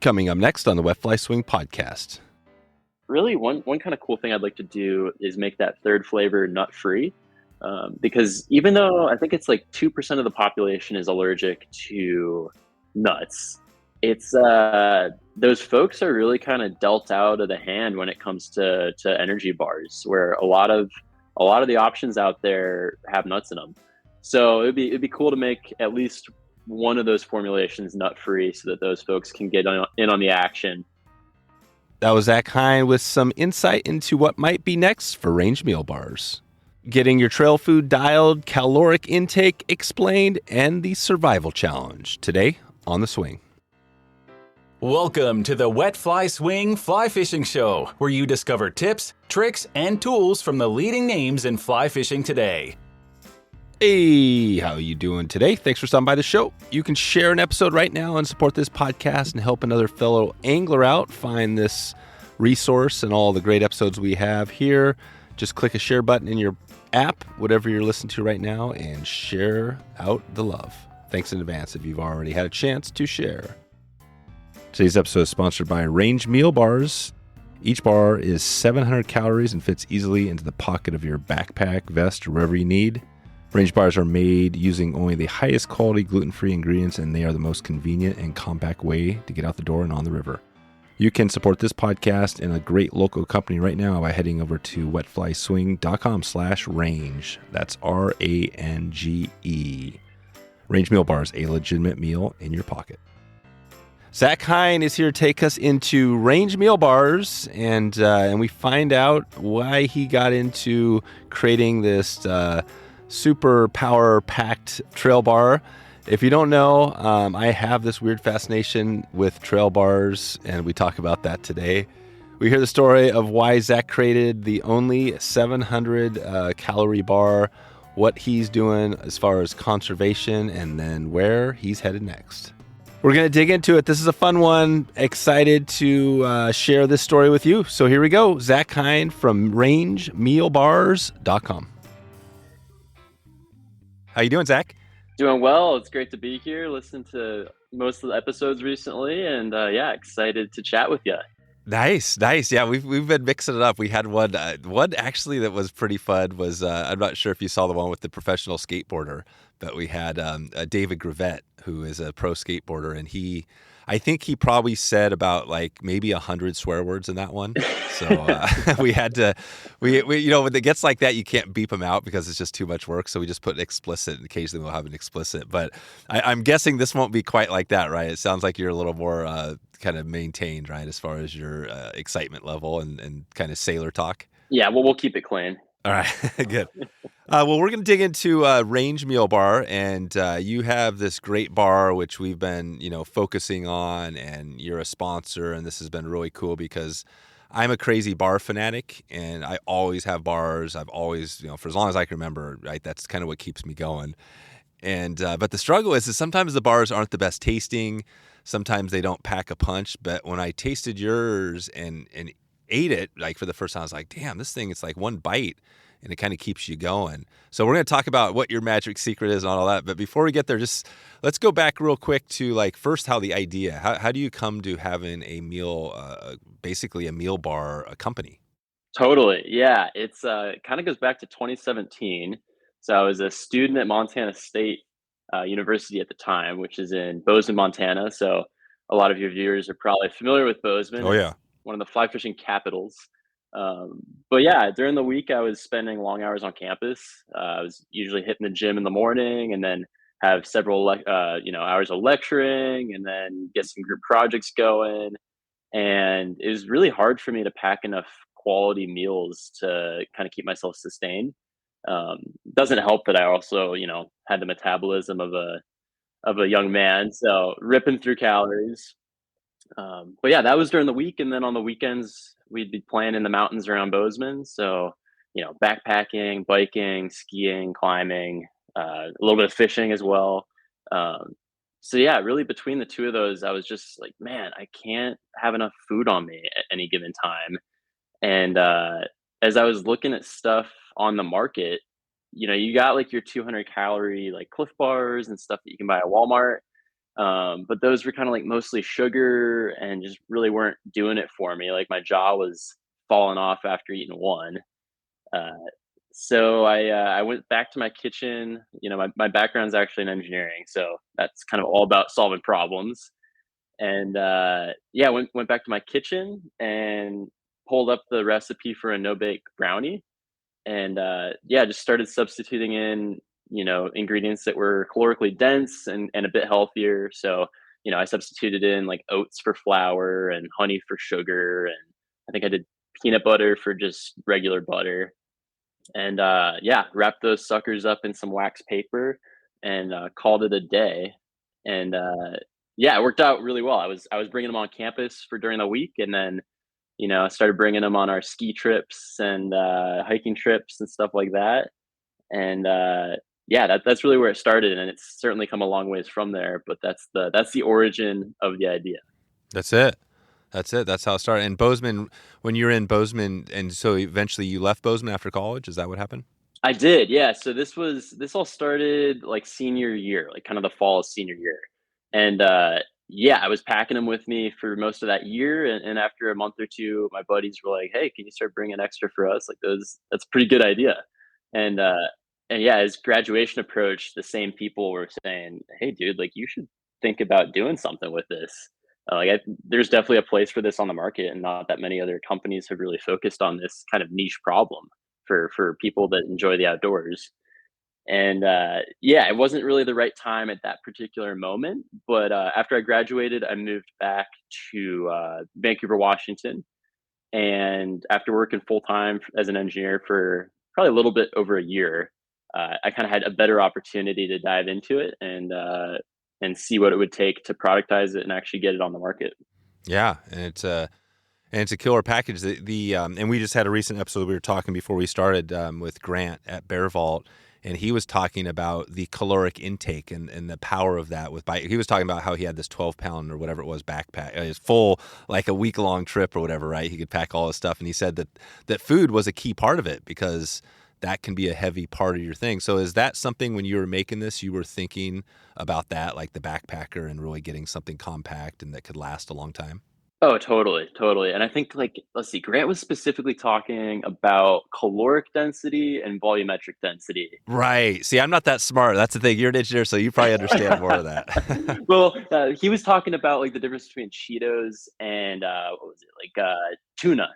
Coming up next on the Wet Fly Swing podcast. Really, one kind of cool thing I'd like to do is make that third flavor nut-free. Because even though I think it's like 2% of the population is allergic to nuts, it's those folks are really kind of dealt out of the hand when it comes to energy bars, where a lot of the options out there have nuts in them. So it'd be cool to make at least one of those formulations nut-free so that those folks can get in on the action. That was Zach Hein with some insight into what might be next for Range Meal Bars. Getting your trail food dialed, caloric intake explained, and the survival challenge today on The Swing. Welcome to the Wet Fly Swing Fly Fishing Show, where you discover tips, tricks, and tools from the leading names in fly fishing today. Hey, how you doing today? Thanks for stopping by the show. You can share an episode right now and support this podcast and help another fellow angler out find this resource and all the great episodes we have here. Just click a share button in your app, whatever you're listening to right now, and share out the love. Thanks in advance if you've already had a chance to share. Today's episode is sponsored by Range Meal Bars. Each bar is 700 calories and fits easily into the pocket of your backpack, vest, or wherever you need. Range bars are made using only the highest quality gluten-free ingredients, and they are the most convenient and compact way to get out the door and on the river. You can support this podcast and a great local company right now by heading over to wetflyswing.com/range. That's RANGE. Range Meal Bars, a legitimate meal in your pocket. Zach Hein is here to take us into Range Meal Bars, and we find out why he got into creating this super power-packed trail bar. If you don't know, I have this weird fascination with trail bars, and we talk about that today. We hear the story of why Zach created the only 700 calorie bar, what he's doing as far as conservation, and then where he's headed next. We're going to dig into it. This is a fun one. Excited to share this story with you. So here we go. Zach Hein from rangemealbars.com. How you doing, Zach? Doing well. It's great to be here. Listened to most of the episodes recently, and excited to chat with you. Nice. Yeah, we've been mixing it up. We had one actually that was pretty fun. Was I'm not sure if you saw the one with the professional skateboarder, but we had David Gravett, who is a pro skateboarder, and I think he probably said about like maybe 100 swear words in that one. So we had to, we when it gets like that, you can't beep them out because it's just too much work. So we just put explicit, and occasionally we'll have an explicit. But I'm guessing this won't be quite like that, right? It sounds like you're a little more kind of maintained, right, as far as your excitement level and kind of sailor talk. Yeah, well, we'll keep it clean. All right, good. Well, we're going to dig into Range Meal Bar, and you have this great bar which we've been, focusing on, and you're a sponsor, and this has been really cool because I'm a crazy bar fanatic, and I always have bars. I've always, for as long as I can remember, right, that's kind of what keeps me going. And but the struggle is sometimes the bars aren't the best tasting. Sometimes they don't pack a punch. But when I tasted yours and ate it, like for the first time, I was like, damn, this thing, it's like one bite and it kind of keeps you going. So we're going to talk about what your magic secret is and all that. But before we get there, just let's go back real quick to like first how the idea, how do you come to having a meal, basically a meal bar, a company? Totally. Yeah. It's kind of goes back to 2017. So I was a student at Montana State University at the time, which is in Bozeman, Montana. So a lot of your viewers are probably familiar with Bozeman. Oh, yeah. One of the fly fishing capitals. But yeah, during the week, I was spending long hours on campus. I was usually hitting the gym in the morning and then have several, hours of lecturing and then get some group projects going. And it was really hard for me to pack enough quality meals to kind of keep myself sustained. Doesn't help that I also, had the metabolism of a young man, so ripping through calories. But yeah, that was during the week, and then on the weekends we'd be playing in the mountains around Bozeman. So, backpacking, biking, skiing, climbing, a little bit of fishing as well. So yeah, really between the two of those, I was just like, man, I can't have enough food on me at any given time. And as I was looking at stuff on the market, you got like your 200 calorie like Cliff Bars and stuff that you can buy at Walmart. But those were kind of like mostly sugar and just really weren't doing it for me. Like my jaw was falling off after eating one. Uh, so I went back to my kitchen. You know, my background's actually in engineering, so that's kind of all about solving problems. And yeah, went back to my kitchen and pulled up the recipe for a no bake brownie, and yeah, just started substituting in, you know, ingredients that were calorically dense and a bit healthier. So, you know, I substituted in like oats for flour and honey for sugar, and I think I did peanut butter for just regular butter. And yeah, wrapped those suckers up in some wax paper and called it a day. And yeah, it worked out really well. I was bringing them on campus for during the week, and then, you know, I started bringing them on our ski trips and hiking trips and stuff like that. And yeah, that's really where it started, and it's certainly come a long ways from there. But that's the origin of the idea. That's it. That's it. That's how it started. And Bozeman, when you were in Bozeman, and so eventually you left Bozeman after college, is that what happened? I did, yeah. So this all started like senior year, like kind of the fall of senior year. And yeah, I was packing them with me for most of that year. And after a month or two, my buddies were like, "Hey, can you start bringing extra for us? Like that's a pretty good idea." And and yeah, as graduation approached, the same people were saying, "Hey, dude, like you should think about doing something with this." There's definitely a place for this on the market, and not that many other companies have really focused on this kind of niche problem for people that enjoy the outdoors. And yeah, it wasn't really the right time at that particular moment. But after I graduated, I moved back to Vancouver, Washington. And after working full time as an engineer for probably a little bit over a year, I kind of had a better opportunity to dive into it and see what it would take to productize it and actually get it on the market. Yeah, and it's a killer package. And we just had a recent episode we were talking before we started with Grant at BearVault, and he was talking about the caloric intake and the power of that. He was talking about how he had this 12-pound or whatever it was backpack, his full like a week-long trip or whatever, right? He could pack all his stuff, and he said that food was a key part of it because that can be a heavy part of your thing. So is that something when you were making this, you were thinking about that, like the backpacker and really getting something compact and that could last a long time? Oh, totally, totally. And I think like let's see, Grant was specifically talking about caloric density and volumetric density. Right. See, I'm not that smart. That's the thing. You're an engineer, so you probably understand more of that. Well, he was talking about like the difference between Cheetos and what was it like tuna.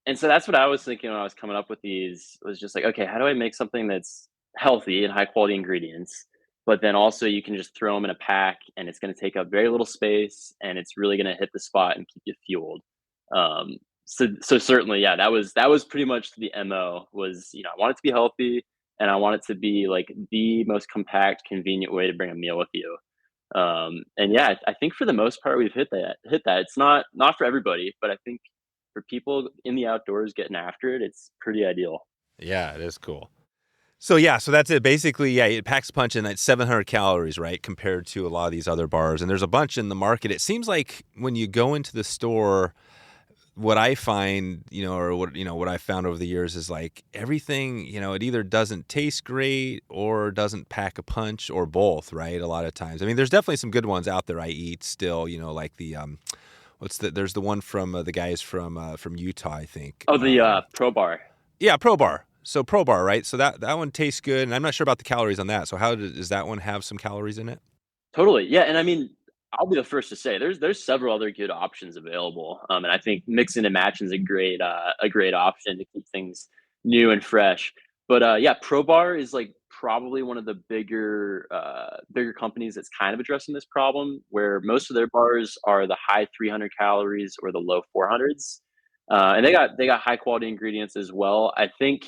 And so that's what I was thinking when I was coming up with these, was just like, okay, how do I make something that's healthy and high quality ingredients, but then also you can just throw them in a pack and it's going to take up very little space and it's really going to hit the spot and keep you fueled. So certainly, yeah, that was pretty much the MO was, you know, I want it to be healthy and I want it to be like the most compact, convenient way to bring a meal with you. And yeah, I think for the most part we've hit that. It's not for everybody, but I think for people in the outdoors getting after it, it's pretty ideal. Yeah, it is cool. So yeah, so that's it. Basically, yeah, it packs a punch and it's 700 calories, right, compared to a lot of these other bars. And there's a bunch in the market. It seems like when you go into the store, what I find, what I found over the years is like everything, it either doesn't taste great or doesn't pack a punch or both, right? A lot of times. I mean, there's definitely some good ones out there I eat still, like the there's the one from the guys from Utah, I think. Oh, the Probar. Yeah, Probar. So Probar, right? So that one tastes good, and I'm not sure about the calories on that. So does that one have some calories in it? Totally. Yeah, and I mean, I'll be the first to say there's several other good options available. And I think mixing and matching is a great option to keep things new and fresh. But yeah, Probar is like probably one of the bigger companies that's kind of addressing this problem, where most of their bars are the high 300 calories or the low 400s. And they got high quality ingredients as well. I think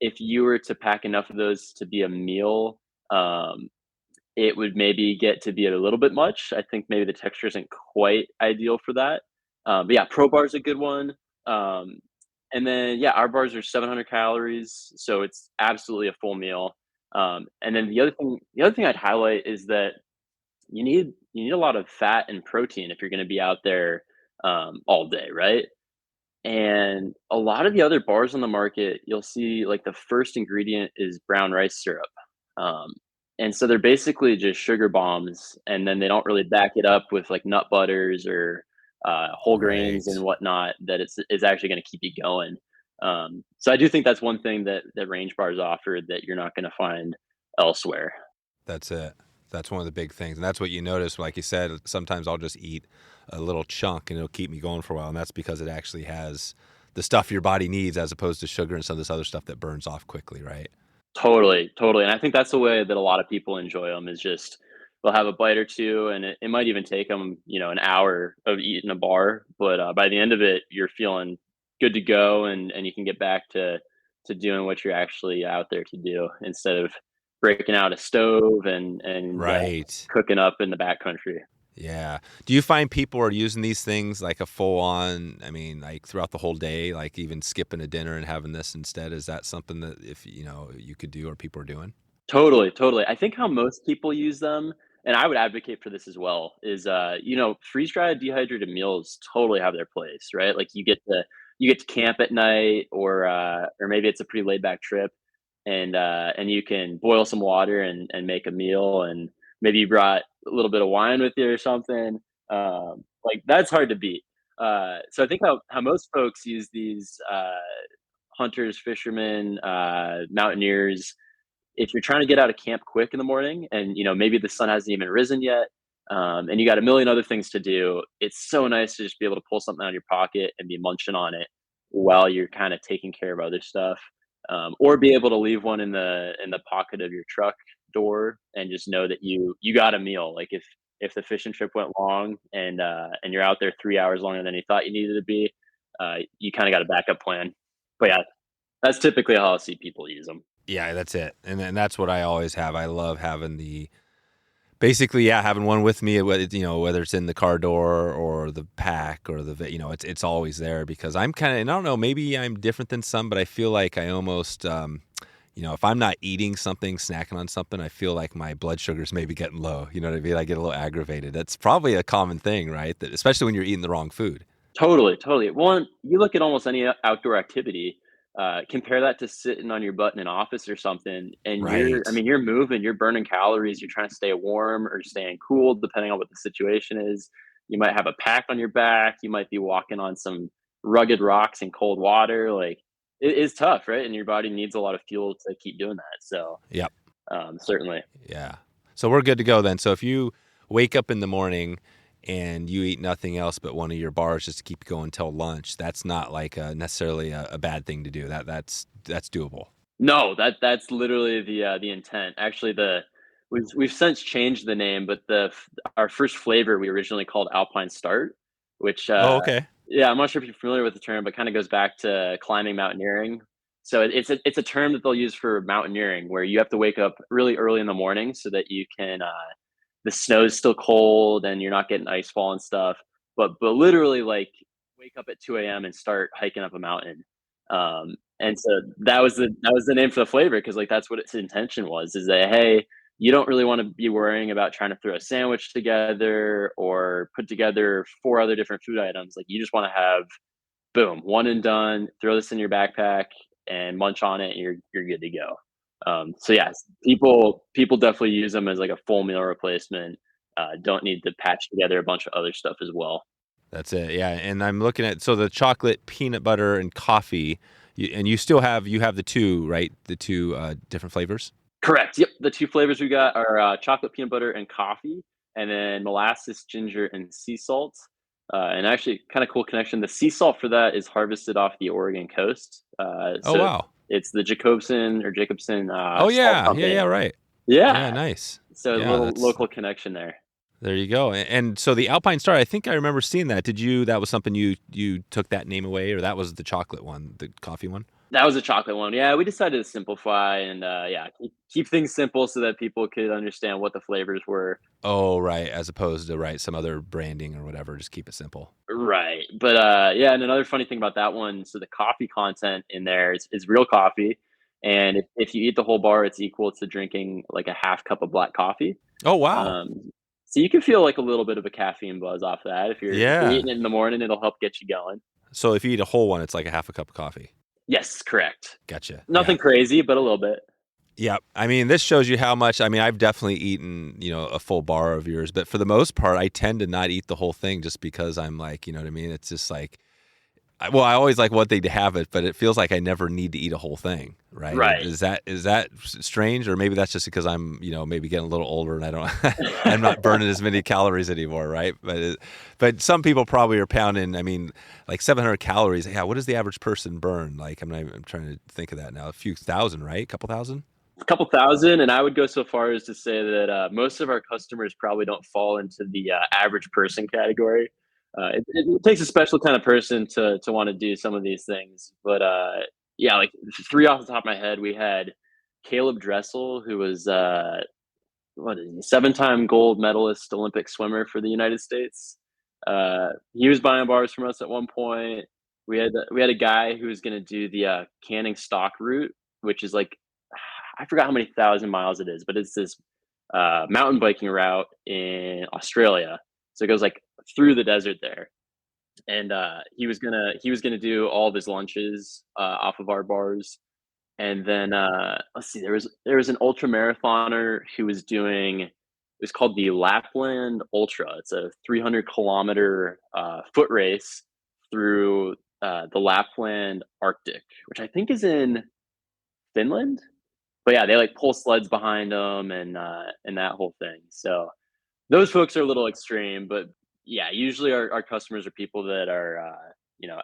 if you were to pack enough of those to be a meal, it would maybe get to be a little bit much. I think maybe the texture isn't quite ideal for that. But yeah, Pro Bar is a good one. Um, and then yeah, our bars are 700 calories, so it's absolutely a full meal. And then the other thing I'd highlight is that you need a lot of fat and protein if you're going to be out there all day, right? And a lot of the other bars on the market, you'll see like the first ingredient is brown rice syrup. Um, And so they're basically just sugar bombs, and then they don't really back it up with like nut butters or whole grains and Right. whatnot that it's actually going to keep you going. So I do think that's one thing that range bars offer that you're not going to find elsewhere. That's it. That's one of the big things. And that's what you notice. Like you said, sometimes I'll just eat a little chunk and it'll keep me going for a while. And that's because it actually has the stuff your body needs as opposed to sugar and some of this other stuff that burns off quickly, right? Totally, totally. And I think that's the way that a lot of people enjoy them is just they'll have a bite or two, and it might even take them, an hour of eating a bar. But by the end of it, you're feeling good to go, and you can get back to doing what you're actually out there to do instead of breaking out a stove and Right. cooking up in the backcountry. Yeah. Do you find people are using these things like a full on, I mean, like throughout the whole day, like even skipping a dinner and having this instead? Is that something that if, you could do or people are doing? Totally, totally. I think how most people use them, and I would advocate for this as well, is freeze dried dehydrated meals totally have their place, right? Like you get to camp at night or maybe it's a pretty laid back trip and you can boil some water and make a meal and maybe you brought a little bit of wine with you or something. Like that's hard to beat. So I think how most folks use these hunters, fishermen, mountaineers if you're trying to get out of camp quick in the morning and maybe the sun hasn't even risen yet and you got a million other things to do, it's so nice to just be able to pull something out of your pocket and be munching on it while you're kind of taking care of other stuff, or be able to leave one in the pocket of your truck door and just know that you got a meal. Like if the fishing trip went long and you're out there 3 hours longer than you thought you needed to be, you kind of got a backup plan. But yeah, that's typically how I see people use them. Yeah, that's it. And then that's what I always have. I love having basically, yeah, having one with me, whether it's in the car door or the pack or it's always there because I'm kind of, I don't know, maybe I'm different than some, but I feel like I almost, if I'm not eating something, snacking on something, I feel like my blood sugar's maybe getting low. You know what I mean? I get a little aggravated. That's probably a common thing, right? That especially when you're eating the wrong food. Totally, totally. One, you look at almost any outdoor activity, compare that to sitting on your butt in an office or something, and I Right. mean, you're moving, you're burning calories, you're trying to stay warm or staying cool, depending on what the situation is. You might have a pack on your back. You might be walking on some rugged rocks in cold water. Like it is tough, right? And your body needs a lot of fuel to keep doing that. So, Yep. certainly. Yeah. So we're good to go then. So if you wake up in the morning and you eat nothing else but one of your bars just to keep going till lunch, that's not like necessarily a bad thing to do. That's doable. No, that's literally the intent. Actually, we've since changed the name, but our first flavor we originally called Alpine Start, which Oh, okay. yeah, I'm not sure if you're familiar with the term, but kind of goes back to climbing mountaineering. So it's a term that they'll use for mountaineering, where you have to wake up really early in the morning so that you can the snow's still cold and you're not getting ice fall and stuff. But literally like wake up at 2 a.m. and start hiking up a mountain. And so that was the name for the flavor because like that's what its intention was is that hey, you don't really want to be worrying about trying to throw a sandwich together or put together four other different food items. Like you just want to have boom, one and done, throw this in your backpack and munch on it and you're good to go. So yes, people definitely use them as like a full meal replacement. Don't need to patch together a bunch of other stuff as well. That's it. Yeah. And I'm looking at, so the chocolate, peanut butter, and coffee, and you have the two, right? The two different flavors. Correct. Yep. The two flavors we got are chocolate peanut butter and coffee, and then molasses, ginger, and sea salt. And actually, kind of cool connection. The sea salt for that is harvested off the Oregon coast. Oh, So wow. it's the Jacobson Oh, Salt yeah. Yeah. Company. Yeah. Right. Yeah. Yeah. Nice. So a Yeah. little That's, local connection there. there you go. And so the Alpine Star, I think I remember seeing that. That was something you took that name away, or that was the chocolate one, the coffee one? That was a chocolate one. Yeah, we decided to simplify and yeah, keep things simple so that people could understand what the flavors were. Oh, right. As opposed to, right, some other branding or whatever. Just keep it simple. Right. But yeah, and another funny thing about that one, so the coffee content in there is real coffee. And if you eat the whole bar, it's equal to drinking like a half cup of black coffee. Oh, wow. Um, so you can feel like a little bit of a caffeine buzz off that. If you're Yeah. eating it in the morning, it'll help get you going. So if you eat a whole one, it's like a half a cup of coffee. Yes, correct. Gotcha. Yeah. Nothing crazy, but a little bit. Yeah, I mean, this shows you how much. I mean, I've definitely eaten, a full bar of yours, but for the most part, I tend to not eat the whole thing just because I'm like, you know what I mean? It's just like, well, I always like one thing to have it, but it feels like I never need to eat a whole thing, right? Right. Is that strange, or maybe that's just because I'm, maybe getting a little older and I don't, I'm not burning as many calories anymore, right? But some people probably are pounding. I mean, like 700 calories. Yeah, what does the average person burn? Like, I'm trying to think of that now. A few thousand, right? A couple thousand. A couple thousand, and I would go so far as to say that most of our customers probably don't fall into the average person category. It takes a special kind of person to want to do some of these things. But yeah, like three off the top of my head, we had Caleb Dressel, who was what is he, seven-time gold medalist Olympic swimmer for the United States. He was buying bars from us at one point. We had a guy who was going to do the Canning Stock route, which is like I forgot how many thousand miles it is, but it's this mountain biking route in Australia. So it goes like through the desert there, and he was gonna do all of his lunches off of our bars, and then let's see, there was an ultra marathoner who was doing. It was called the Lapland Ultra. It's a 300-kilometer foot race through the Lapland Arctic, which I think is in Finland. But yeah, they like pull sleds behind them and that whole thing. So those folks are a little extreme, but yeah, usually our customers are people that are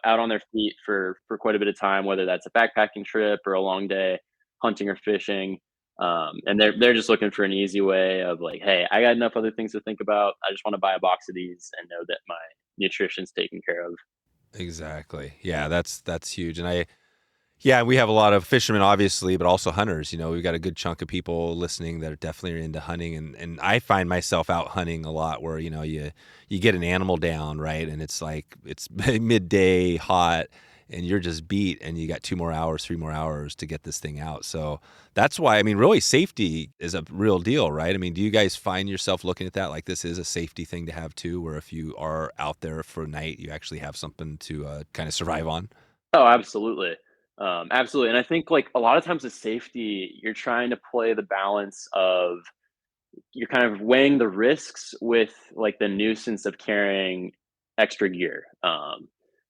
out on their feet for quite a bit of time, whether that's a backpacking trip or a long day hunting or fishing. And they're just looking for an easy way of like, hey, I got enough other things to think about. I just want to buy a box of these and know that my nutrition's taken care of. Exactly. Yeah, that's huge. And yeah, we have a lot of fishermen, obviously, but also hunters. We've got a good chunk of people listening that are definitely into hunting, and I find myself out hunting a lot where you get an animal down, right, and it's like it's midday, hot, and you're just beat, and you got 2 more hours, 3 more hours to get this thing out. So that's why, I mean, really, safety is a real deal, right? I mean, do you guys find yourself looking at that like this is a safety thing to have too, where if you are out there for a night, you actually have something to kind of survive on? Oh, absolutely. Absolutely. And I think like a lot of times with safety, you're trying to play the balance of you're kind of weighing the risks with like the nuisance of carrying extra gear. I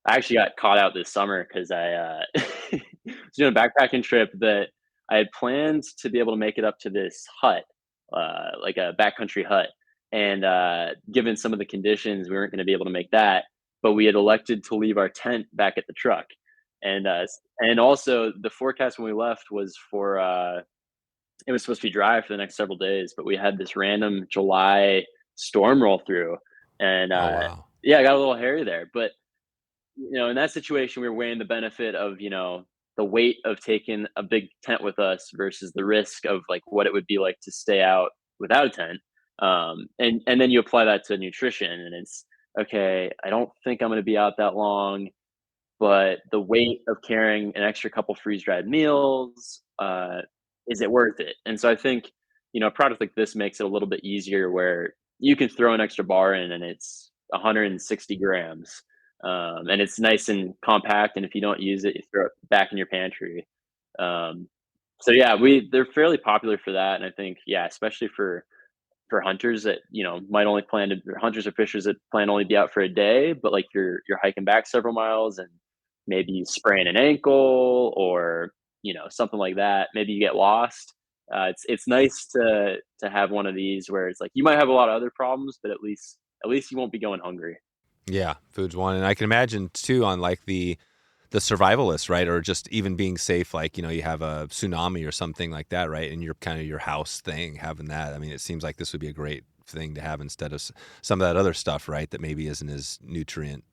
actually got caught out this summer because I was doing a backpacking trip that I had planned to be able to make it up to this hut, like a backcountry hut. And given some of the conditions, we weren't going to be able to make that. But we had elected to leave our tent back at the truck. And also the forecast when we left was for it was supposed to be dry for the next several days, but we had this random July storm roll through, and Oh, wow. yeah, I got a little hairy there. But in that situation, we were weighing the benefit of the weight of taking a big tent with us versus the risk of like what it would be like to stay out without a tent. And then you apply that to nutrition, and it's okay. I don't think I'm going to be out that long, but the weight of carrying an extra couple freeze dried meals, is it worth it? And so I think, a product like this makes it a little bit easier where you can throw an extra bar in and it's 160 grams. And it's nice and compact. And if you don't use it, you throw it back in your pantry. Um, so yeah, they're fairly popular for that. And I think, yeah, especially for hunters that might only plan to or hunters or fishers that plan to only be out for a day, but like you're hiking back several miles and maybe you sprain an ankle or something like that. Maybe you get lost. It's nice to have one of these where it's like you might have a lot of other problems, but at least you won't be going hungry. Yeah, food's one, and I can imagine too on like the survivalist, right? Or just even being safe, like, you have a tsunami or something like that, right? And you're kind of your house thing, having that. I mean, it seems like this would be a great thing to have instead of some of that other stuff, right? That maybe isn't as nutrient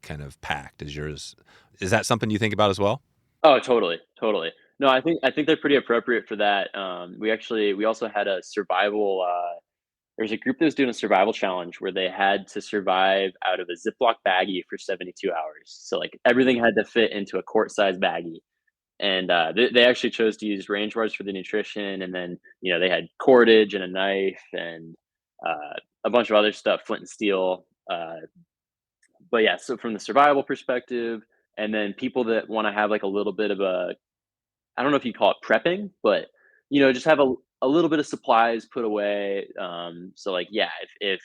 kind of packed as yours. Is that something you think about as well? Oh, totally, totally. No, I think they're pretty appropriate for that. We also had a survival. There's a group that was doing a survival challenge where they had to survive out of a Ziploc baggie for 72 hours. So like everything had to fit into a quart-sized baggie. And they actually chose to use range bars for the nutrition, and then they had cordage and a knife and a bunch of other stuff, flint and steel. But yeah, so from the survival perspective, and then people that want to have like a little bit of a, I don't know if you call it prepping, but just have a little bit of supplies put away. So like, yeah, if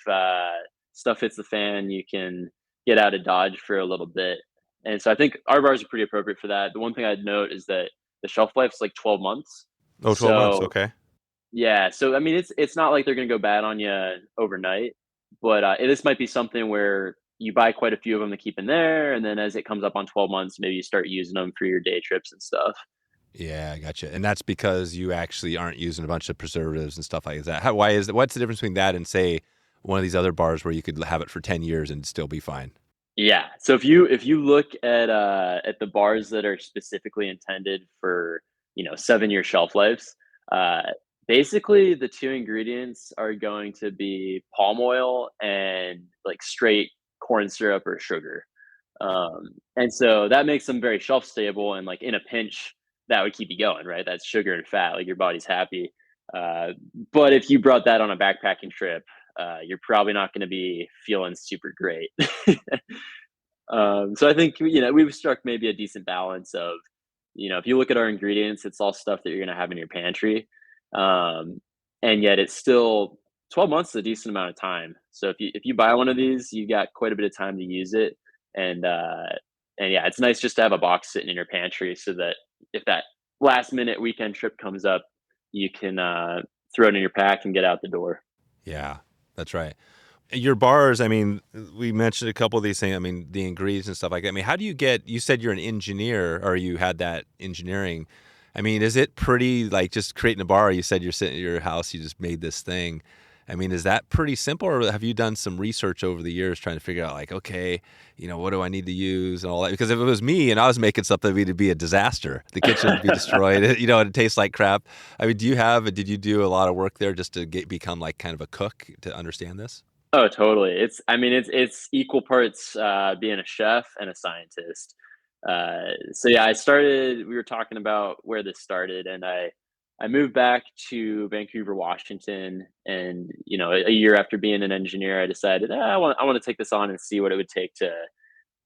stuff hits the fan, you can get out of Dodge for a little bit. And so I think our bars are pretty appropriate for that. The one thing I'd note is that the shelf life is like 12 months. Oh, 12 months. So Okay. yeah, so I mean, it's not like they're gonna go bad on you overnight, but this might be something where you buy quite a few of them to keep in there, and then as it comes up on 12 months, maybe you start using them for your day trips and stuff. Yeah, I gotcha. And that's because you actually aren't using a bunch of preservatives and stuff like that. What's the difference between that and say one of these other bars where you could have it for 10 years and still be fine? Yeah. So if you look at the bars that are specifically intended for 7-year shelf lives, uh, basically the two ingredients are going to be palm oil and like straight corn syrup or sugar. And so that makes them very shelf stable, and like in a pinch, that would keep you going, right? That's sugar and fat, like your body's happy. Uh, but if you brought that on a backpacking trip, you're probably not going to be feeling super great. So I think we've struck maybe a decent balance of, if you look at our ingredients, it's all stuff that you're going to have in your pantry, um, and yet it's still 12 months is a decent amount of time. So if you buy one of these, you got quite a bit of time to use it, and yeah, it's nice just to have a box sitting in your pantry so that if that last minute weekend trip comes up, you can throw it in your pack and get out the door. Yeah, that's right. Your bars, I mean, we mentioned a couple of these things. I mean, the ingredients and stuff like that. I mean, how do you said you're an engineer, or you had that engineering. I mean, is it pretty like just creating a bar? You said you're sitting at your house, you just made this thing. I mean, is that pretty simple, or have you done some research over the years trying to figure out like, okay, what do I need to use and all that? Because if it was me and I was making something, it'd be a disaster. The kitchen would be destroyed. It tastes like crap. I mean, did you do a lot of work there just to become like kind of a cook to understand this? Oh, totally. It's equal parts being a chef and a scientist. So yeah, we were talking about where this started, and I moved back to Vancouver, Washington, and a year after being an engineer, I decided I want to take this on and see what it would take to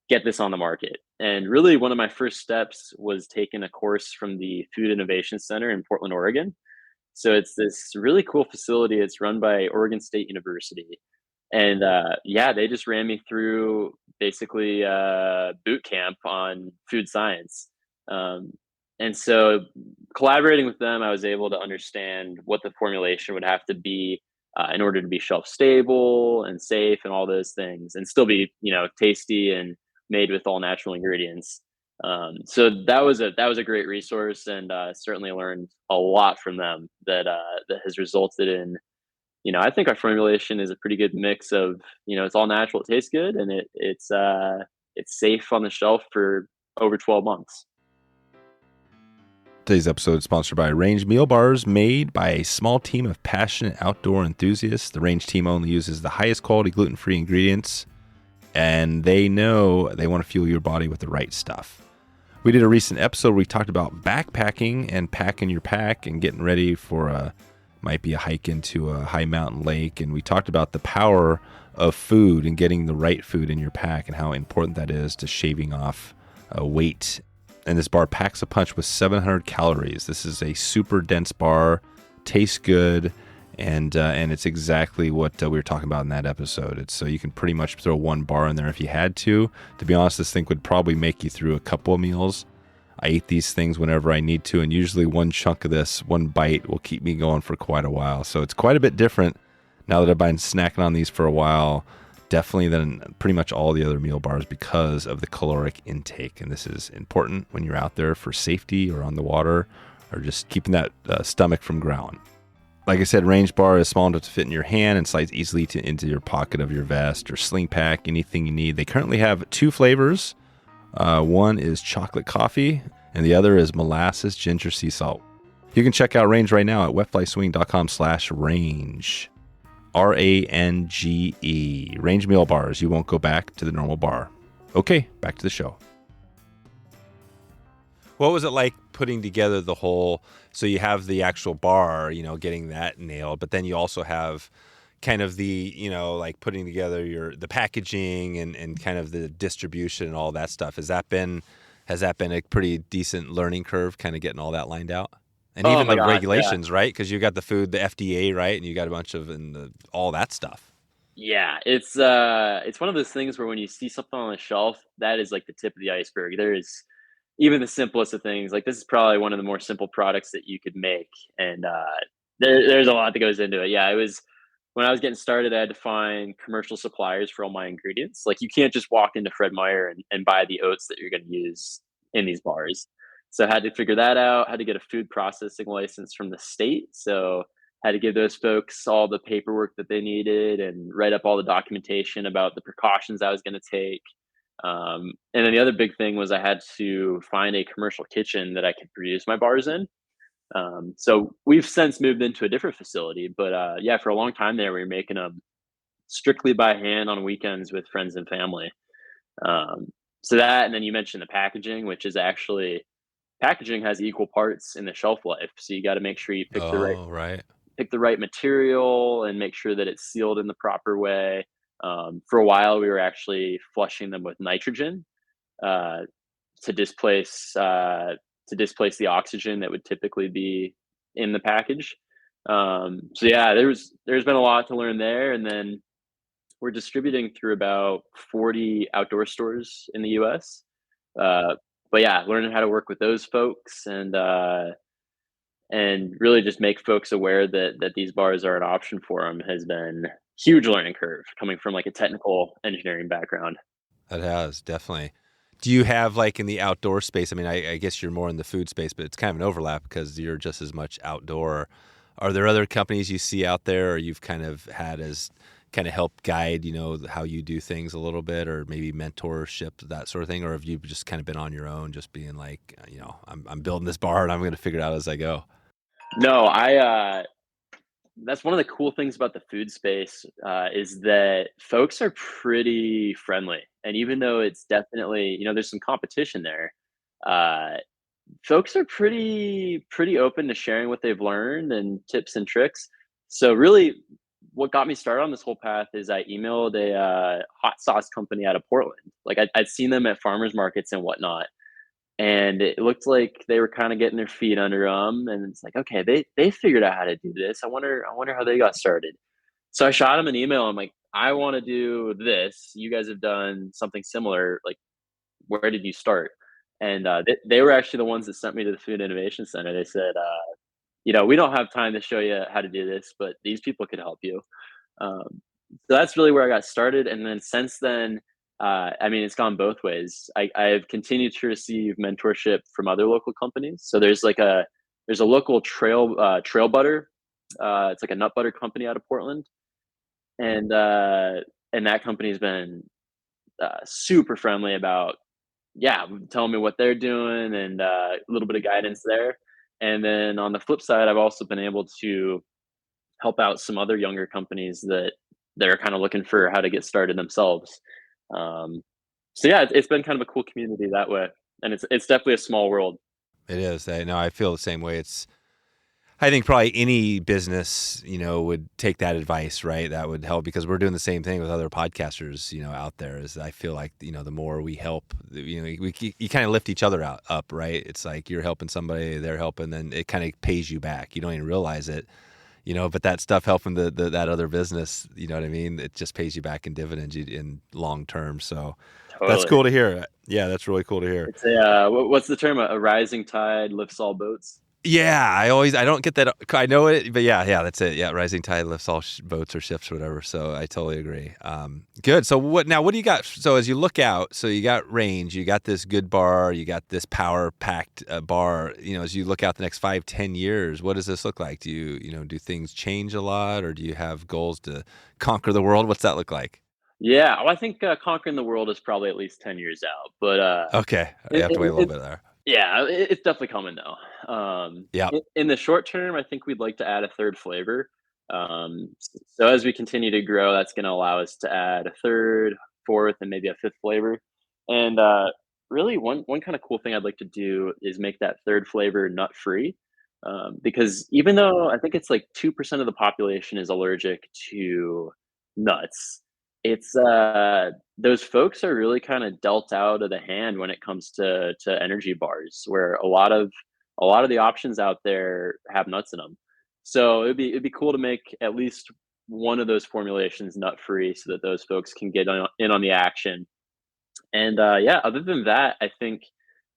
get this on the market. And really, one of my first steps was taking a course from the Food Innovations Center in Portland, Oregon. So it's this really cool facility. It's run by Oregon State University, and yeah, they just ran me through basically boot camp on food science. Um, and so collaborating with them, I was able to understand what the formulation would have to be in order to be shelf stable and safe and all those things, and still be tasty and made with all natural ingredients. So that was a great resource, and certainly learned a lot from them that has resulted in, I think our formulation is a pretty good mix of, it's all natural, it tastes good, and it's safe on the shelf for over 12 months. Today's episode is sponsored by Range Meal Bars, made by a small team of passionate outdoor enthusiasts. The Range team only uses the highest quality gluten-free ingredients, and they know they want to fuel your body with the right stuff. We did a recent episode where we talked about backpacking and packing your pack and getting ready for might be a hike into a high mountain lake. And we talked about the power of food and getting the right food in your pack and how important that is to shaving off weight. And this bar packs a punch with 700 calories. This is a super dense bar, tastes good, and it's exactly what we were talking about in that episode. So you can pretty much throw one bar in there if you had to. To be honest, this thing would probably make you through a couple of meals. I eat these things whenever I need to, and usually one chunk of this, one bite, will keep me going for quite a while. So it's quite a bit different now that I've been snacking on these for a while, definitely than pretty much all the other meal bars because of the caloric intake. And this is important when you're out there for safety or on the water or just keeping that stomach from growling. Like I said, Range Bar is small enough to fit in your hand and slides easily into your pocket of your vest or sling pack, anything you need. They currently have 2 flavors. One is chocolate coffee, and the other is molasses ginger sea salt. You can check out Range right now at wetflyswing.com/range. RANGE. Range Meal Bars. You won't go back to the normal bar. Okay, back to the show. What was it like putting together the whole, so you have the actual bar, getting that nailed, but then you also have kind of the, like putting together the packaging and kind of the distribution and all that stuff. Has that been a pretty decent learning curve, kind of getting all that lined out? And Oh even my the gosh, yeah. regulations, right? Because you got the food, the FDA, right? And you got a bunch of all that stuff. Yeah, it's one of those things where when you see something on the shelf, that is like the tip of the iceberg. There is even the simplest of things. Like this is probably one of the more simple products that you could make, and there's a lot that goes into it. Yeah, it was when I was getting started, I had to find commercial suppliers for all my ingredients. Like you can't just walk into Fred Meyer and buy the oats that you're going to use in these bars. So I had to figure that out. Had to get a food processing license from the state. So had to give those folks all the paperwork that they needed and write up all the documentation about the precautions I was going to take. And then the other big thing was I had to find a commercial kitchen that I could produce my bars in. So we've since moved into a different facility, but yeah, for a long time there, we were making them strictly by hand on weekends with friends and family. Um, so that, and then you mentioned the packaging, which is actually packaging has equal parts in the shelf life. So you got to make sure you Oh, right. pick the right material and make sure that it's sealed in the proper way. For a while, we were actually flushing them with nitrogen uh, to displace the oxygen that would typically be in the package. So yeah, there's been a lot to learn there, and then we're distributing through about 40 outdoor stores in the U.S. Uh, but yeah, learning how to work with those folks and really just make folks aware that these bars are an option for them has been huge learning curve coming from like a technical engineering background. That has definitely. Do you have like in the outdoor space? I mean, I guess you're more in the food space, but it's kind of an overlap because you're just as much outdoor. Are there other companies you see out there, or you've kind of had as kind of help guide, how you do things a little bit, or maybe mentorship, that sort of thing, or have you just kind of been on your own, just being like, I'm building this bar and I'm going to figure it out as I go? No, that's one of the cool things about the food space is that folks are pretty friendly, and even though it's definitely there's some competition there, uh, folks are pretty open to sharing what they've learned and tips and tricks. So really, what got me started on this whole path is I emailed a hot sauce company out of Portland. Like I'd seen them at farmers markets and whatnot, and it looked like they were kind of getting their feet under them. And it's like, okay, they figured out how to do this. I wonder how they got started. So I shot them an email. I'm like, I want to do this. You guys have done something similar. Like, where did you start? And they were actually the ones that sent me to the Food Innovations Center. They said, we don't have time to show you how to do this, but these people could help you. Um, so that's really where I got started. And then since then, I mean, it's gone both ways. I've continued to receive mentorship from other local companies. So there's a local trail butter. It's like a nut butter company out of Portland, and that company's been super friendly about telling me what they're doing and a little bit of guidance there. And then on the flip side, I've also been able to help out some other younger companies that are kind of looking for how to get started themselves. Um, so yeah, it's been kind of a cool community that way, and it's definitely a small world. It is. I feel the same way. I think probably any business, would take that advice, right? That would help because we're doing the same thing with other podcasters, out there. Is I feel like, the more we help, you kind of lift each other up, right? It's like you're helping somebody, they're helping, then it kind of pays you back. You don't even realize it, but that stuff helping that other business, you know what I mean? It just pays you back in dividends in long term. So that's Totally. cool to hear. Yeah, that's really cool to hear. It's what's the term? A rising tide lifts all boats. Yeah, I don't get that. I know it, but yeah, that's it. Yeah, rising tide lifts all boats or ships or whatever. So I totally agree. Good. So what do you got? So as you look out, so you got range, you got this good bar, you got this power packed bar. As you look out the next 5-10 years, what does this look like? Do you do things change a lot, or do you have goals to conquer the world? What's that look like? Yeah, well, I think conquering the world is probably at least 10 years out, but Okay, you it, have to wait a it, little it, bit there. yeah, it's definitely coming though. Yeah. In the short term, I think we'd like to add a third flavor. So as we continue to grow, that's going to allow us to add a third, fourth, and maybe a fifth flavor. And really, one kind of cool thing I'd like to do is make that third flavor nut free. Because even though I think it's like 2% of the population is allergic to nuts, it's those folks are really kind of dealt out of the hand when it comes to energy bars, where a lot of the options out there have nuts in them. So it'd be cool to make at least one of those formulations nut free so that those folks can get in on the action. And yeah, other than that, I think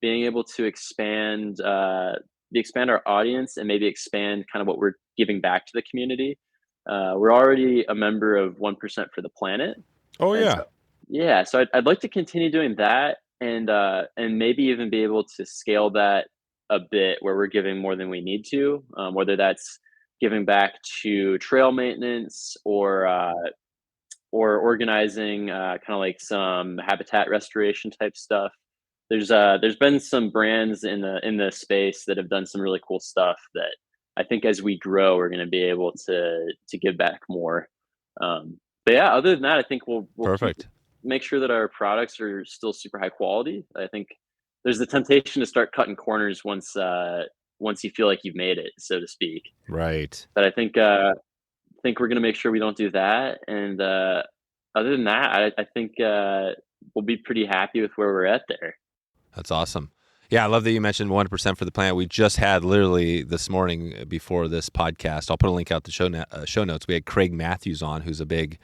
being able to expand our audience and maybe expand kind of what we're giving back to the community. We're already a member of 1% for the Planet, Oh and yeah. so yeah, so I'd like to continue doing that, and maybe even be able to scale that a bit where we're giving more than we need to, whether that's giving back to trail maintenance or organizing kind of like some habitat restoration type stuff. There's been some brands in the space that have done some really cool stuff that I think as we grow we're going to be able to give back more. But yeah, other than that, I think we'll keep Perfect. make sure that our products are still super high quality. I think there's the temptation to start cutting corners once you feel like you've made it, so to speak. Right. But I think we're gonna make sure we don't do that. And other than that, I think we'll be pretty happy with where we're at there. That's awesome. Yeah, I love that you mentioned 1% for the Planet. We just had literally this morning before this podcast. I'll put a link out to show notes. We had Craig Matthews on, who's a big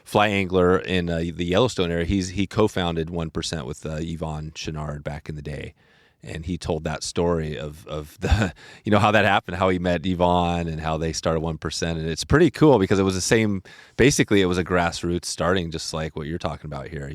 fly angler in the Yellowstone area. He co-founded 1% with Yvon Chouinard back in the day, and he told that story of the how that happened, how he met Yvon, and how they started 1%. And it's pretty cool because it was the same. Basically, it was a grassroots starting, just like what you're talking about here.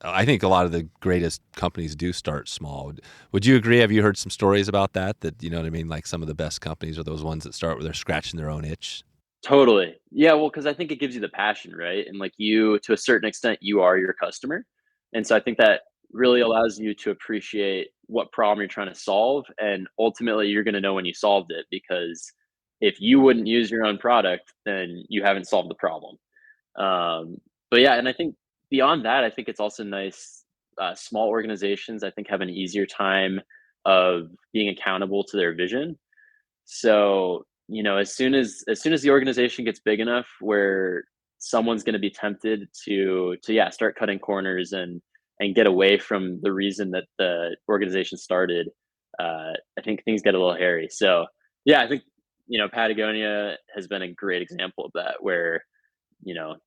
I think a lot of the greatest companies do start small. Would you agree? Have you heard some stories about that? That you know what I mean? Like some of the best companies are those ones that start where they're scratching their own itch. Totally. Yeah, well, because I think it gives you the passion, right? And like you, to a certain extent, you are your customer. And so I think that really allows you to appreciate what problem you're trying to solve. And ultimately, you're going to know when you solved it because if you wouldn't use your own product, then you haven't solved the problem. But yeah, and I think beyond that, I think it's also nice. Small organizations, I think, have an easier time of being accountable to their vision. So, as soon as the organization gets big enough where someone's going to be tempted to yeah, start cutting corners and get away from the reason that the organization started, I think things get a little hairy. So, yeah, I think Patagonia has been a great example of that, where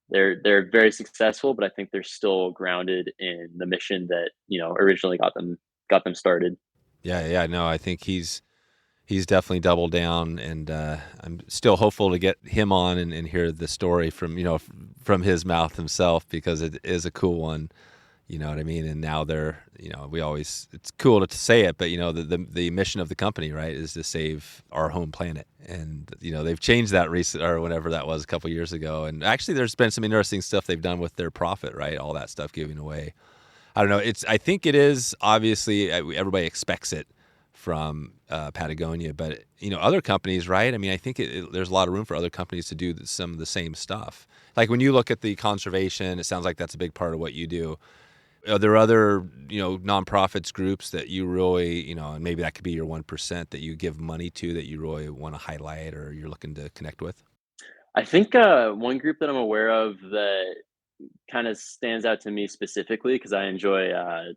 they're very successful, but I think they're still grounded in the mission that originally got them started. Yeah. No, I think he's definitely doubled down, and I'm still hopeful to get him on and hear the story from his mouth himself, because it is a cool one. You know what I mean? And now it's cool to say it, but the mission of the company, right, is to save our home planet. And they've changed that or whenever that was a couple years ago. And actually there's been some interesting stuff they've done with their profit, right? All that stuff giving away. I don't know. I think it is obviously everybody expects it from Patagonia, but other companies, right? I mean, I think there's a lot of room for other companies to do some of the same stuff. Like when you look at the conservation, it sounds like that's a big part of what you do. Are there other nonprofits, groups that you really and maybe that could be your 1% that you give money to that you really want to highlight or you're looking to connect with? I think one group that I'm aware of that kind of stands out to me specifically because I enjoy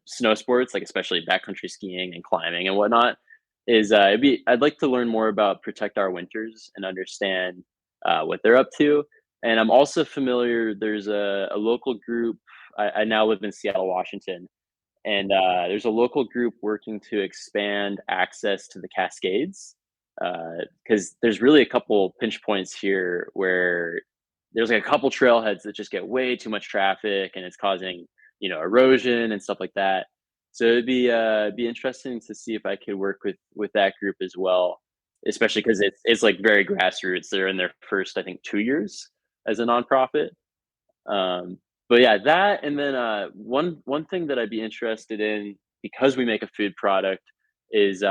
snow sports, like especially backcountry skiing and climbing and whatnot. Is I'd like to learn more about Protect Our Winters and understand what they're up to. And I'm also familiar. There's a local group. I now live in Seattle, Washington, and there's a local group working to expand access to the Cascades because there's really a couple pinch points here where there's like a couple trailheads that just get way too much traffic and it's causing erosion and stuff like that. So it'd be interesting to see if I could work with that group as well, especially because it's like very grassroots. They're in their first, I think, 2 years as a nonprofit. But yeah, that, and then one thing that I'd be interested in, because we make a food product, is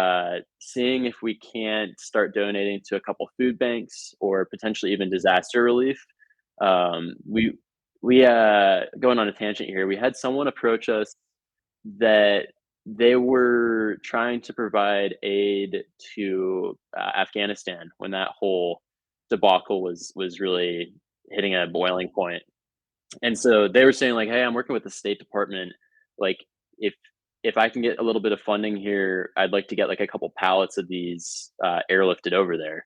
seeing if we can't start donating to a couple food banks or potentially even disaster relief. We going on a tangent here. We had someone approach us that they were trying to provide aid to Afghanistan when that whole debacle was really hitting a boiling point. And so they were saying like, "Hey, I'm working with the State Department. Like, if if I can get a little bit of funding here, I'd like to get like a couple pallets of these airlifted over there.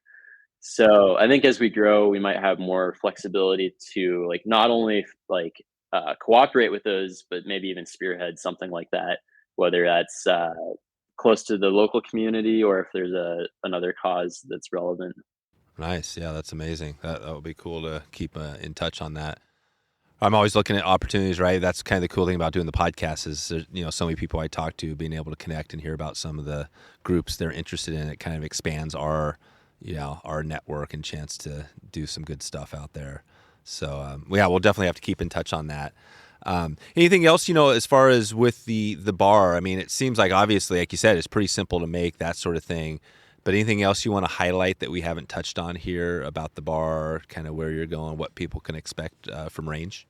So I think as we grow, we might have more flexibility to like not only like cooperate with those, but maybe even spearhead something like that, whether that's close to the local community or if there's another cause that's relevant. Nice. Yeah, that's amazing. That would be cool to keep in touch on that. I'm always looking at opportunities, right? That's kind of the cool thing about doing the podcast is, so many people I talk to, being able to connect and hear about some of the groups they're interested in. It kind of expands our network and chance to do some good stuff out there. So, we'll definitely have to keep in touch on that. Anything else, as far as with the bar? I mean, it seems like obviously, like you said, it's pretty simple to make, that sort of thing. But anything else you want to highlight that we haven't touched on here about the bar, kind of where you're going, what people can expect from Range?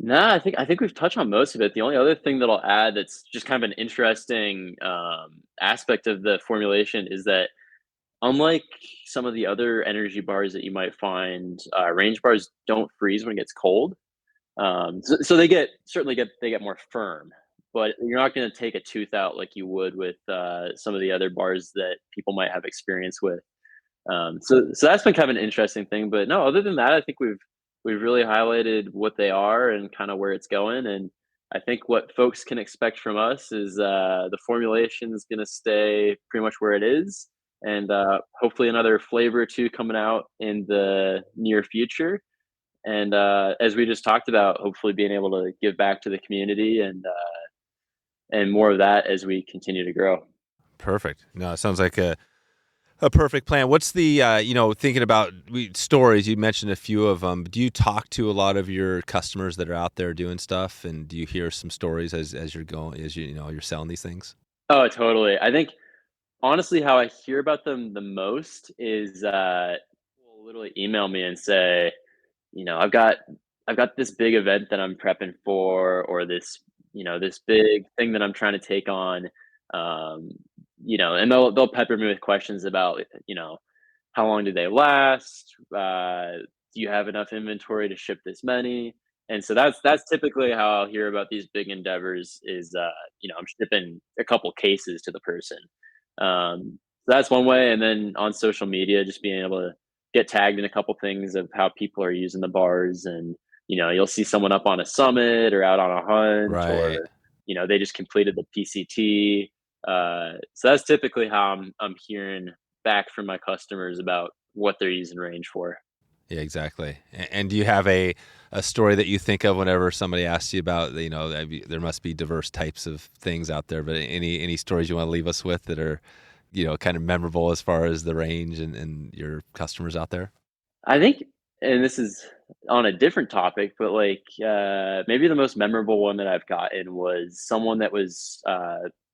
No, I think we've touched on most of it. The only other thing that I'll add that's just kind of an interesting aspect of the formulation is that unlike some of the other energy bars that you might find, Range bars don't freeze when it gets cold. So they get more firm, but you're not going to take a tooth out like you would with some of the other bars that people might have experience with. So that's been kind of an interesting thing. But no, other than that, I think we've really highlighted what they are and kind of where it's going. And I think what folks can expect from us is the formulation is going to stay pretty much where it is, and hopefully another flavor or two coming out in the near future. And as we just talked about, hopefully being able to give back to the community and more of that as we continue to grow. Perfect. No, it sounds like a perfect plan. What's the, thinking about stories, you mentioned a few of them. Do you talk to a lot of your customers that are out there doing stuff? And do you hear some stories as you're going, you're selling these things? Oh, totally. I think honestly, how I hear about them the most is people will literally email me and say, I've got this big event that I'm prepping for, or this big thing that I'm trying to take on. Um, and they'll pepper me with questions about, how long do they last? Do you have enough inventory to ship this many? And so that's typically how I'll hear about these big endeavors is, I'm shipping a couple cases to the person. So that's one way. And then on social media, just being able to get tagged in a couple things of how people are using the bars, and you'll see someone up on a summit or out on a hunt, Right. or they just completed the PCT. So that's typically how I'm hearing back from my customers about what they're using Range for. Yeah, exactly. And do you have a story that you think of whenever somebody asks you about, there must be diverse types of things out there, but any stories you want to leave us with that are, kind of memorable as far as the Range and your customers out there? I think, and this is on a different topic, but like maybe the most memorable one that I've gotten was someone that was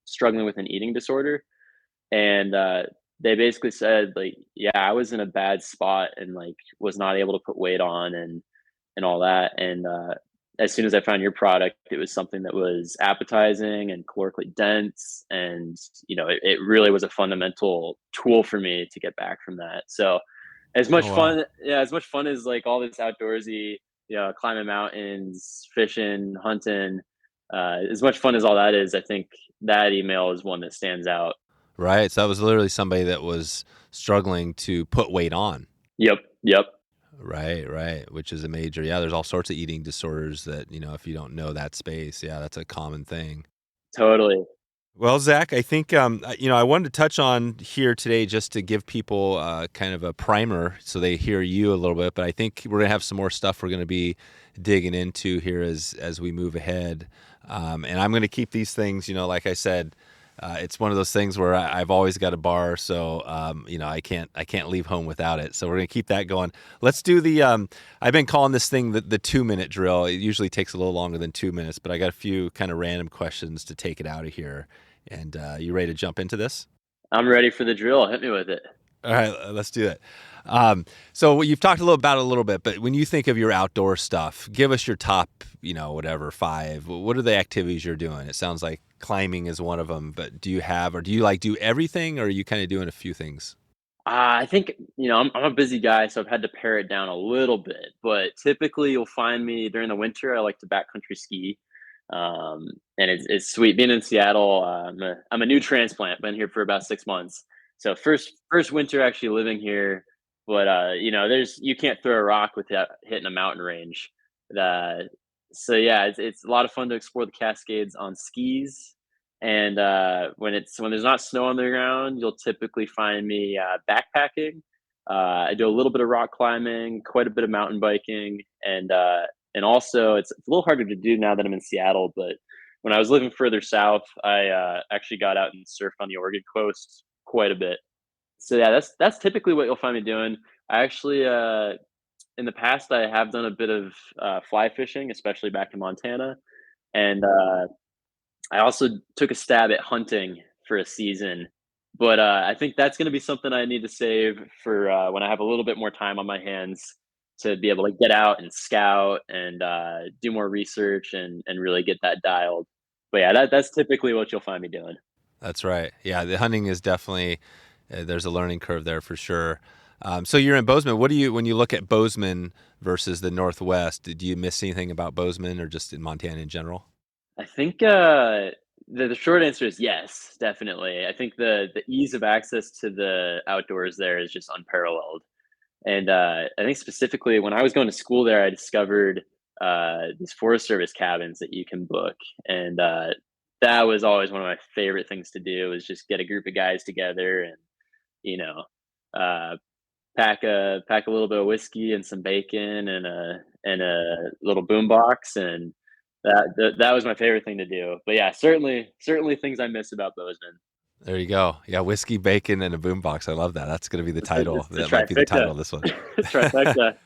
struggling with an eating disorder, and they basically said like, yeah, I was in a bad spot and like was not able to put weight on and all that. And as soon as I found your product, it was something that was appetizing and calorically dense, and it really was a fundamental tool for me to get back from that. So as much Oh, wow. fun, yeah, as much fun as like all this outdoorsy, climbing mountains, fishing, hunting, as much fun as all that is, I think that email is one that stands out. Right. So that was literally somebody that was struggling to put weight on. Yep, yep, Right, right. Which is a major, there's all sorts of eating disorders that, if you don't know that space, that's a common thing. totally. Well, Zach, I think, I wanted to touch on here today just to give people kind of a primer so they hear you a little bit, but I think we're going to have some more stuff we're going to be digging into here as we move ahead. And I'm going to keep these things, like I said, it's one of those things where I've always got a bar, so I can't leave home without it. So we're gonna keep that going. Let's do the. I've been calling this thing the 2-minute drill. It usually takes a little longer than 2 minutes, but I got a few kind of random questions to take it out of here. And you ready to jump into this? I'm ready for the drill. Hit me with it. All right, let's do it. So you've talked about it a little bit, but when you think of your outdoor stuff, give us your top, whatever 5. What are the activities you're doing? It sounds like climbing is one of them, but do you do everything, or are you kind of doing a few things? I think I'm a busy guy, so I've had to pare it down a little bit. But typically, you'll find me during the winter. I like to backcountry ski. And it's sweet being in Seattle. I'm a new transplant. Been here for about 6 months. So first winter actually living here, but you can't throw a rock without hitting a mountain range. That so yeah, it's a lot of fun to explore the Cascades on skis. And when there's not snow on the ground, you'll typically find me backpacking. I do a little bit of rock climbing, quite a bit of mountain biking, and also it's a little harder to do now that I'm in Seattle. But when I was living further south, I actually got out and surfed on the Oregon coast quite a bit. So yeah, that's typically what you'll find me doing. I actually in the past I have done a bit of fly fishing, especially back in Montana, and I also took a stab at hunting for a season. But I think that's going to be something I need to save for when I have a little bit more time on my hands to be able to get out and scout and do more research and really get that dialed. But yeah, that's typically what you'll find me doing. That's right. Yeah, the hunting is definitely there's a learning curve there for sure. So you're in Bozeman. What do you when you look at Bozeman versus the Northwest? Did you miss anything about Bozeman or just in Montana in general? I think the short answer is yes, definitely. I think the ease of access to the outdoors there is just unparalleled. And I think specifically when I was going to school there, I discovered these Forest Service cabins that you can book, and that was always one of my favorite things to do. Was just get a group of guys together and you know uh, pack a little bit of whiskey and some bacon and a little boombox, and that was my favorite thing to do. But yeah, certainly things I miss about Bozeman. There you go. Yeah, whiskey, bacon, and a boombox. I love that. That's going to be the title. It's the That might be the title trifecta. of this one. Trifecta.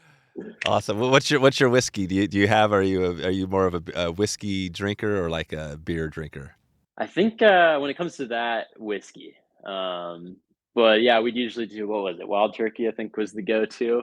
Awesome. Well, what's your whiskey? Do you have? Are you more of a whiskey drinker or like a beer drinker? I think when it comes to that, whiskey. But yeah, we'd usually do what was it? Wild turkey, I think was the go-to.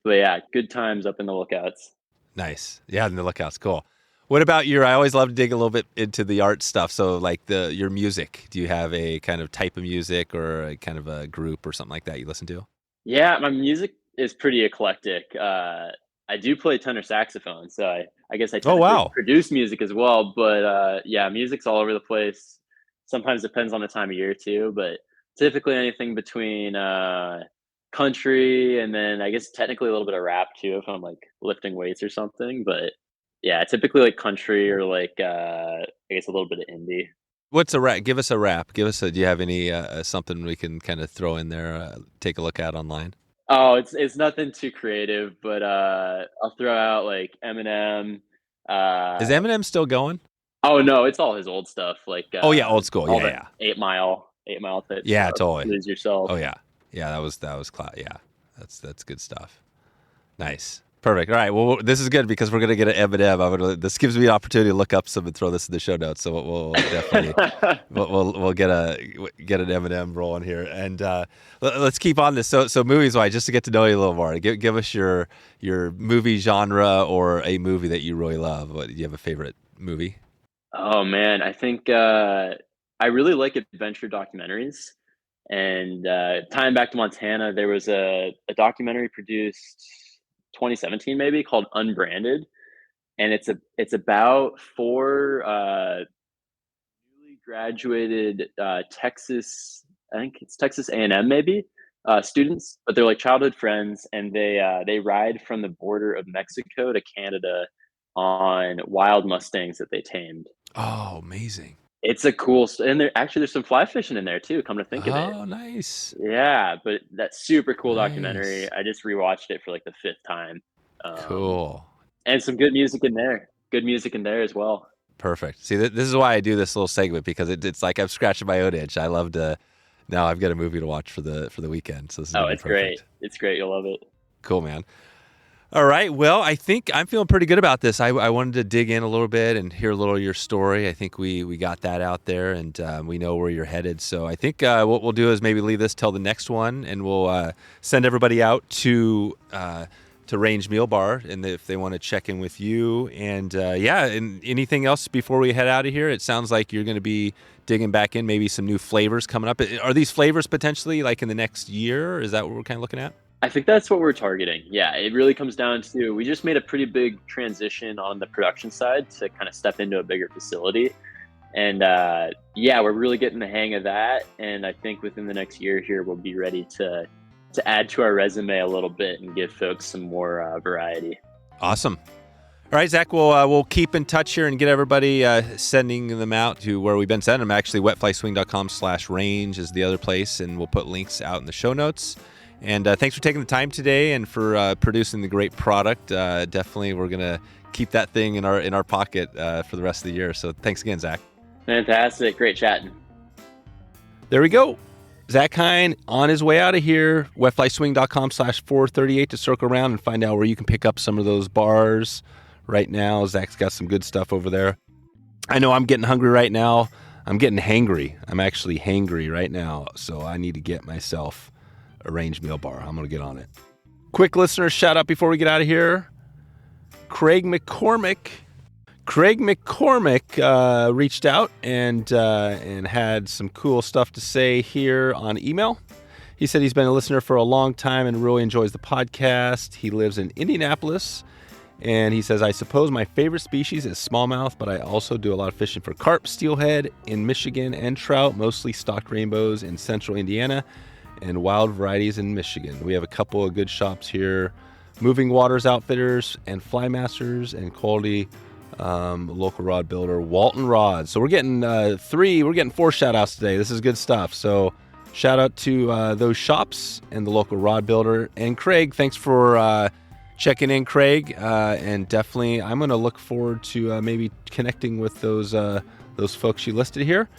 But yeah, good times up in the lookouts. Nice. Yeah, and the lookout's cool. What about I always love to dig a little bit into the art stuff. So like your music, do you have a kind of type of music or a kind of a group or something like that you listen to? Yeah, my music is pretty eclectic. I do play tenor saxophone, so I guess I Oh, technically wow. produce music as well. But yeah, music's all over the place. Sometimes depends on the time of year too, but typically anything between country and then I guess technically a little bit of rap too if I'm like lifting weights or something. But yeah, typically like country or like I guess a little bit of indie. What's a rap? Give us a rap. Do you have any something we can kind of throw in there, take a look at online? Oh, it's nothing too creative, but I'll throw out like Eminem. Is Uh, Eminem still going? oh no, it's all his old stuff, like Oh yeah, old school. all Yeah, the yeah. 8 Mile type Yeah, stuff. totally. Lose Yourself. Oh yeah. Yeah, that was yeah. That's good stuff. Nice. Perfect. All right. Well, this is good because we're gonna get an Eminem. This gives me an opportunity to look up some and throw this in the show notes. So we'll definitely we'll get an Eminem rolling here, and let's keep on this. So movies wise, just to get to know you a little more, give us your movie genre or a movie that you really love. Do you have a favorite movie? Oh man, I think I really like adventure documentaries. And tying back to Montana, there was a documentary produced 2017 maybe called Unbranded, and it's about four newly graduated Texas, I think it's Texas A&M maybe, students, but they're like childhood friends, and they ride from the border of Mexico to Canada on wild Mustangs that they tamed. Oh, amazing. It's a and there's some fly fishing in there too. Come to think of it, Oh, nice. yeah. But that's super cool documentary. Nice. I just rewatched it for like the fifth time, um, Cool. and some good music in there. Good music in there as well. Perfect. See, this is why I do this little segment because it's like I'm scratching my own itch. I love to. Now I've got a movie to watch for the weekend, so this is Oh, gonna be it's great. perfect. It's great. You'll love it. Cool, man. All right. Well, I think I'm feeling pretty good about this. I wanted to dig in a little bit and hear a little of your story. I think we got that out there, and we know where you're headed. So I think what we'll do is maybe leave this till the next one, and we'll send everybody out to Range Meal Bar, and if they want to check in with you. And and anything else before we head out of here? It sounds like you're going to be digging back in, maybe some new flavors coming up. Are these flavors potentially like in the next year? Is that what we're kind of looking at? I think that's what we're targeting. Yeah, it really comes down to we just made a pretty big transition on the production side to kind of step into a bigger facility. And yeah, we're really getting the hang of that. And I think within the next year here, we'll be ready to add to our resume a little bit and give folks some more variety. Awesome. All right, Zach, we'll keep in touch here and get everybody sending them out to where we've been sending them. Actually, wetflyswing.com/range is the other place, and we'll put links out in the show notes. And thanks for taking the time today and for producing the great product. Definitely, we're going to keep that thing in our pocket for the rest of the year. So thanks again, Zach. Fantastic. Great chatting. There we go. Zach Hein on his way out of here. Wetflyswing.com/438 to circle around and find out where you can pick up some of those bars right now. Zach's got some good stuff over there. I know I'm getting hungry right now. I'm getting hangry. I'm actually hangry right now. So I need to get myself a range meal bar. I'm going to get on it. Quick listener shout out before we get out of here. Craig McCormick reached out and had some cool stuff to say here on email. He said he's been a listener for a long time and really enjoys the podcast. He lives in Indianapolis, and he says, I suppose my favorite species is smallmouth, but I also do a lot of fishing for carp, steelhead in Michigan, and trout, mostly stocked rainbows in central Indiana, and wild varieties in Michigan. We have a couple of good shops here, Moving Waters Outfitters and Flymasters, and quality local rod builder Walton Rods. So we're getting 4 shout outs today. This is good stuff. So shout out to those shops and the local rod builder. And Craig, thanks for checking in, Craig. And definitely I'm going to look forward to maybe connecting with those folks you listed here.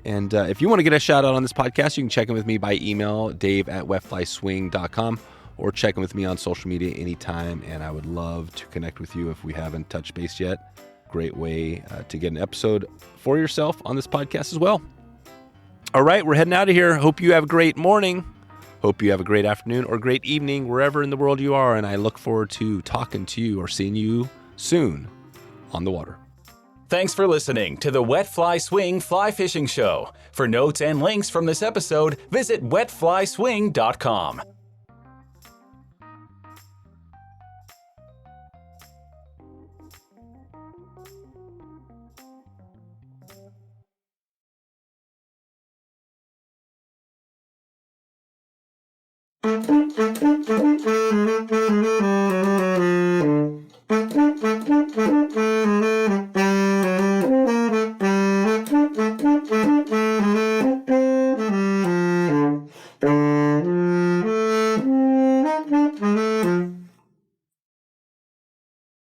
And if you want to get a shout out on this podcast, you can check in with me by email, dave@wetflyswing.com, or check in with me on social media anytime. And I would love to connect with you if we haven't touched base yet. Great way to get an episode for yourself on this podcast as well. All right, we're heading out of here. Hope you have a great morning. Hope you have a great afternoon or great evening wherever in the world you are. And I look forward to talking to you or seeing you soon on the water. Thanks for listening to the Wet Fly Swing Fly Fishing Show. For notes and links from this episode, visit wetflyswing.com. Thank you.